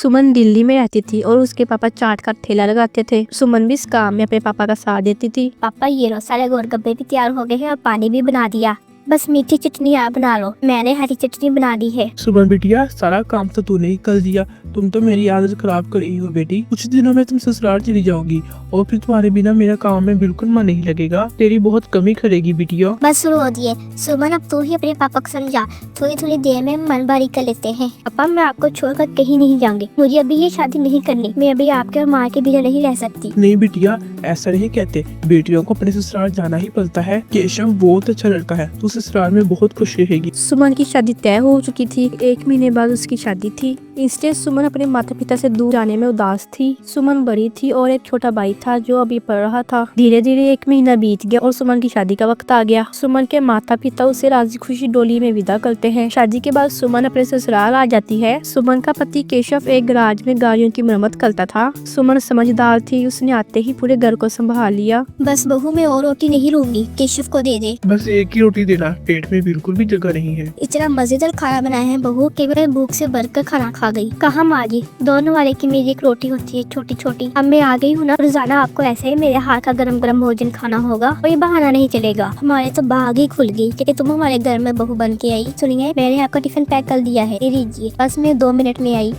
सुमन दिल्ली में रहती थी और उसके पापा चाट का ठेला लगाते थे। सुमन भी इस काम में अपने पापा का साथ देती थी। पापा ये लो, सारे गोलगप्पे भी तैयार हो गए हैं और पानी भी बना दिया, बस मीठी चटनी आप बना लो। मैंने हरी चटनी बना दी है। सुमन बिटिया, सारा काम तो तूने ही कर दिया। तुम तो मेरी आदत खराब कर रही हो बेटी। कुछ दिनों में तुम ससुराल चली जाओगी और फिर तुम्हारे बिना मेरा काम में बिल्कुल मन नहीं लगेगा। तेरी बहुत कमी करेगी बिटिया। बस रो दिए सुमन, अब तू ही अपने पापा को समझा। थोड़ी थोड़ी देर में मन भारी कर लेते हैं। पापा मैं आपको छोड़कर कहीं नहीं जाऊंगी, मुझे अभी ये शादी नहीं करनी। मैं अभी आपके और माँ के बिना नहीं रह सकती। नहीं बिटिया, ऐसा नहीं कहते। बेटियों को अपने ससुराल जाना ही पड़ता है। केशव बहुत अच्छा लड़का है, तू ससुराल में बहुत खुश रहेगी। सुमन की शादी तय हो चुकी थी। 1 महीने बाद उसकी शादी थी। इसलिए सुमन अपने माता पिता से दूर जाने में उदास थी। सुमन बड़ी थी और एक छोटा भाई था जो अभी पढ़ रहा था। धीरे धीरे 1 महीना बीत गया और सुमन की शादी का वक्त आ गया। सुमन के माता पिता उसे राजी खुशी डोली में विदा करते हैं। शादी के बाद सुमन अपने ससुराल आ जाती है। सुमन का पति केशव एक गैराज में गाड़ियों की मरम्मत करता था। सुमन समझदार थी, उसने आते ही पूरे घर को संभाल लिया। बस बहू मैं और रोटी नहीं लूंगी, केशव को दे दे। बस एक ही रोटी देना, पेट में बिल्कुल भी जगह नहीं है। इतना मजेदार खाना बनाया है बहू, केवल भूख से भरकर खाना खा गई। कहाँ माँ जी, दोनों वाले की मेरी एक रोटी होती है छोटी छोटी। अब मैं आ गई हूँ ना, रोजाना आपको ऐसे ही मेरे हाथ का गरम गरम भोजन खाना होगा और ये बहाना नहीं चलेगा। हमारे तो बाग ही खुल गई कि तुम हमारे घर में बहू बन के आई। सुनिए, मैंने आपका टिफिन पैक कर दिया है, ये लीजिए। बस मैं 2 मिनट में आई।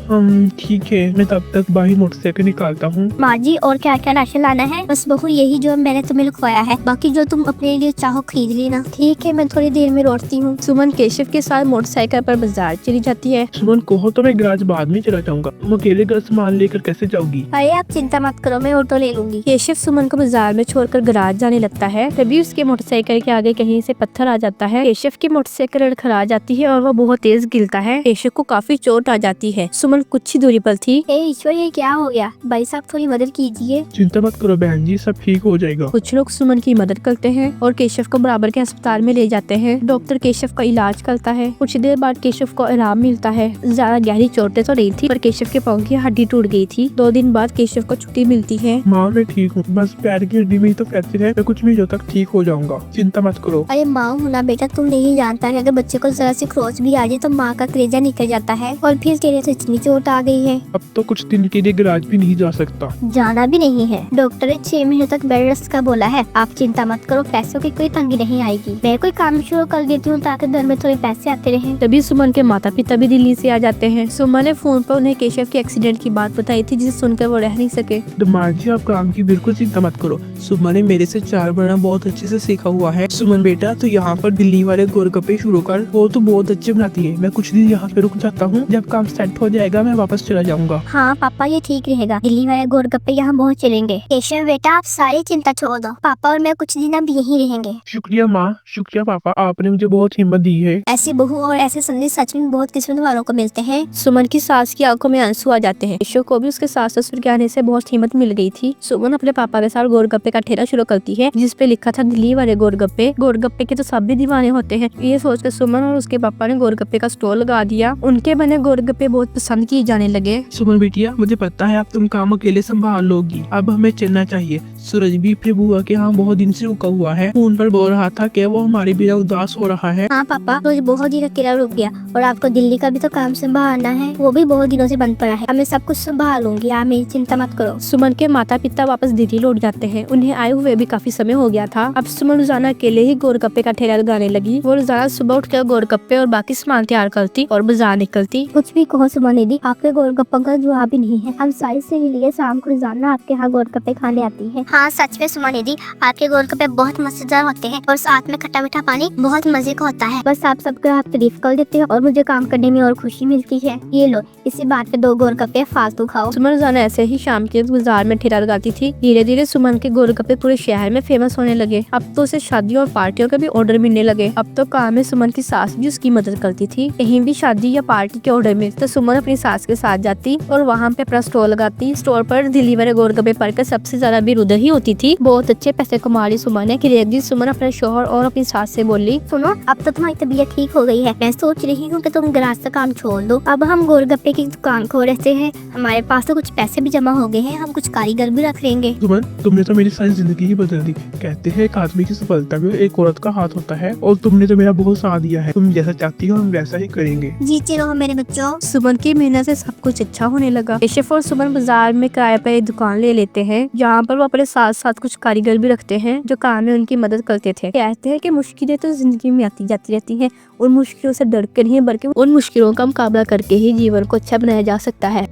ठीक है, मैं तब तक बाहर मोटरसाइकिल निकालता हूँ। माँ जी और क्या क्या राशन लाना है? बस बहू यही जो मैंने तुम्हें लिखवाया है, बाकी जो तुम अपने लिए चाहो खरीद लेना। ठीक है, मैं थोड़ी देर में लौटती हूँ। सुमन केशव के साथ मोटरसाइकिल पर बाजार चली जाती है। सुमन कहो तो मैं गैराज बाद में चला जाऊंगा। तुम अकेले घर सामान लेकर कैसे जाओगी? अरे आप चिंता मत करो, मैं ऑटो ले लूंगी। केशव सुमन को बाजार में छोड़कर गैराज जाने लगता है। तभी उसके मोटरसाइकिल के आगे कहीं से पत्थर आ जाता है। केशव की मोटरसाइकिल लड़खड़ा जाती है और वो बहुत तेज गिरता है। केशव को काफी चोट आ जाती है। सुमन कुछ ही दूरी पर थी। ईश्वर, ये क्या हो गया? भाई साहब थोड़ी मदद कीजिए। चिंता मत करो बहन जी, सब ठीक हो जाएगा। कुछ लोग सुमन की मदद करते हैं और केशव को बराबर के अस्पताल में ले जाते हैं। डॉक्टर केशव का इलाज करता है। कुछ देर बाद केशव को आराम मिलता है। ज्यादा गहरी चोटें तो नहीं थी, पर केशव के पाँव की हड्डी टूट गई थी। 2 दिन बाद केशव को छुट्टी मिलती है। माँ मैं ठीक हूँ, बस पैर की हड्डी में ही तो फ्रैक्चर है। मैं कुछ महीनों तक ठीक हो जाऊंगा, चिंता मत करो। अरे माँ होना बेटा, तुम नहीं जानता है, अगर बच्चे को जरा सी खरोच भी आ जाए तो माँ का कलेजा निकल जाता है। और फिर तेरे तो इतनी चोट आ गई है, अब तो कुछ दिन के लिए गैराज भी नहीं जा सकता। जाना भी नहीं है। डॉक्टर ने 6 महीने तक बेड रेस्ट का बोला है। आप चिंता मत करो, पैसों की कोई तंगी नहीं आएगी। मैं कोई काम शुरू कर देती हूँ ताकि घर में थोड़े पैसे आते रहे। तभी सुमन के माता पिता भी दिल्ली से आ जाते हैं। सुमन ने फोन पर उन्हें केशव के एक्सीडेंट की बात बताई थी, जिसे सुनकर वो रह नहीं सके। माँ जी आप काम की बिल्कुल चिंता मत करो। सुमन ने मेरे से चाय बनाना बहुत अच्छे से सीखा हुआ है। सुमन बेटा, तो यहाँ पर दिल्ली वाले गोलगप्पे शुरू कर, वो तो बहुत अच्छे बनाती है। मैं कुछ दिन यहाँ पे रुक जाता हूँ, जब काम सेट हो जाएगा मैं वापस चला जाऊंगा। हाँ पापा, ये ठीक रहेगा। दिल्ली वाले गोलगप्पे यहाँ बहुत चलेंगे। केशव बेटा, आप सारी चिंता छोड़ दो, पापा और मैं कुछ दिन अब यहीं रहेंगे। शुक्रिया माँ, शुक्रिया पापा, आपने मुझे बहुत हिम्मत दी है। ऐसी बहू और ऐसे संदेश सच में बहुत किस्मत वालों को मिलते हैं। सुमन की सास की आंखों में आंसू आ जाते हैं। केशव को भी उसके सास ससुर के आने से बहुत हिम्मत मिल गई थी। सुमन अपने पापा के साथ गोलगप्पे का ठेला शुरू करती है, जिस पे लिखा था दिल्ली वाले गोलगप्पे। गोलगप्पे के तो सब भी दीवाने होते हैं। ये सोचकर सुमन और उसके पापा ने गोलगप्पे का स्टॉल लगा दिया। उनके बने गोलगप्पे बहुत पसंद किए जाने लगे। सुमन बेटिया, मुझे पता है अब तुम काम अकेले संभाल लोगी। अब हमें चलना चाहिए। सूरज भी अपने बुआ के यहाँ बहुत दिन से रुका हुआ है। फोन पर बोल रहा था कि वो हमारे बिना उदास हो रहा है। हाँ पापा, रोज बहुत दिन अकेला रुक गया और आपको दिल्ली का भी तो काम संभालना है, वो भी बहुत दिनों से बंद पड़ा है। अब मैं सब कुछ संभालूंगी, आप मेरी चिंता मत करो। सुमन के माता पिता वापस दिल्ली लौट जाते हैं। उन्हें आए हुए भी काफी समय हो गया था। अब सुमन रोजाना अकेले ही गोलगप्पे का ठेला लगाने लगी। वो रोजाना सुबह उठकर गोलगप्पे और बाकी सामान तैयार करती और बाजार निकलती। कुछ भी कहो सुमन दीदी, आपके गोलगप्पों का जवाब ही नहीं है। हम सारी सहेलियां शाम को रोजाना आपके यहाँ गोलगप्पे खाने आती है। हाँ सच में सुमन दीदी, आपके गोलगप्पे बहुत मजेदार होते हैं और साथ में खट्टा मीठा पानी बहुत मजे का होता है। बस आप सबका आप तारीफ कर देते हो और मुझे काम करने में और खुशी मिलती है। ये लो, इसी बात पे 2 गोलगप्पे फालतू खाओ। सुमन रोजाना ऐसे ही शाम के बाजार में ठेला लगाती थी। धीरे धीरे सुमन के गोलगप्पे पूरे शहर में फेमस होने लगे। अब तो उसे शादियों और पार्टियों के भी ऑर्डर मिलने लगे। अब तो काम में सुमन की सास भी उसकी मदद करती थी। कहीं भी शादी या पार्टी के ऑर्डर मिलते तो सुमन अपनी सास के साथ जाती और वहाँ पे अपना स्टॉल लगाती। स्टोर पर दिल्ली वाले गोलगप्पे पढ़कर सबसे ज्यादा भी उधर ही होती थी। बहुत अच्छे पैसे कमा ली सुमन ने। एक दिन सुमन अपने शोहर और अपनी सास से से बोली, सुनो, अब तो तुम्हारी तबीयत ठीक हो गई है। मैं सोच रही हूँ कि तुम गैराज का काम छोड़ दो। अब हम गोलगप्पे की दुकान खोल रहे हैं। हमारे पास तो कुछ पैसे भी जमा हो गए हैं, हम कुछ कारीगर भी रख लेंगे। सुमन, तुमने तो मेरी सारी जिंदगी ही बदल दी। कहते हैं एक आदमी की सफलता में एक औरत का हाथ होता है, और तुमने तो मेरा बहुत साथ दिया है। तुम जैसा चाहती हो हम वैसा ही करेंगे। जीते रहो मेरे बच्चों। सुमन की मेहनत से सब कुछ अच्छा होने लगा। केशव और सुमन बाजार में किराए पर एक दुकान ले लेते हैं, जहाँ पर वो अपने साथ साथ कुछ कारीगर भी रखते हैं जो काम में उनकी मदद करते थे। कहते हैं कि मुश्किलें तो जिंदगी में आती जाती रहती हैं, उन मुश्किलों से डर कर नहीं बल्कि उन मुश्किलों का मुकाबला करके ही जीवन को अच्छा बनाया जा सकता है।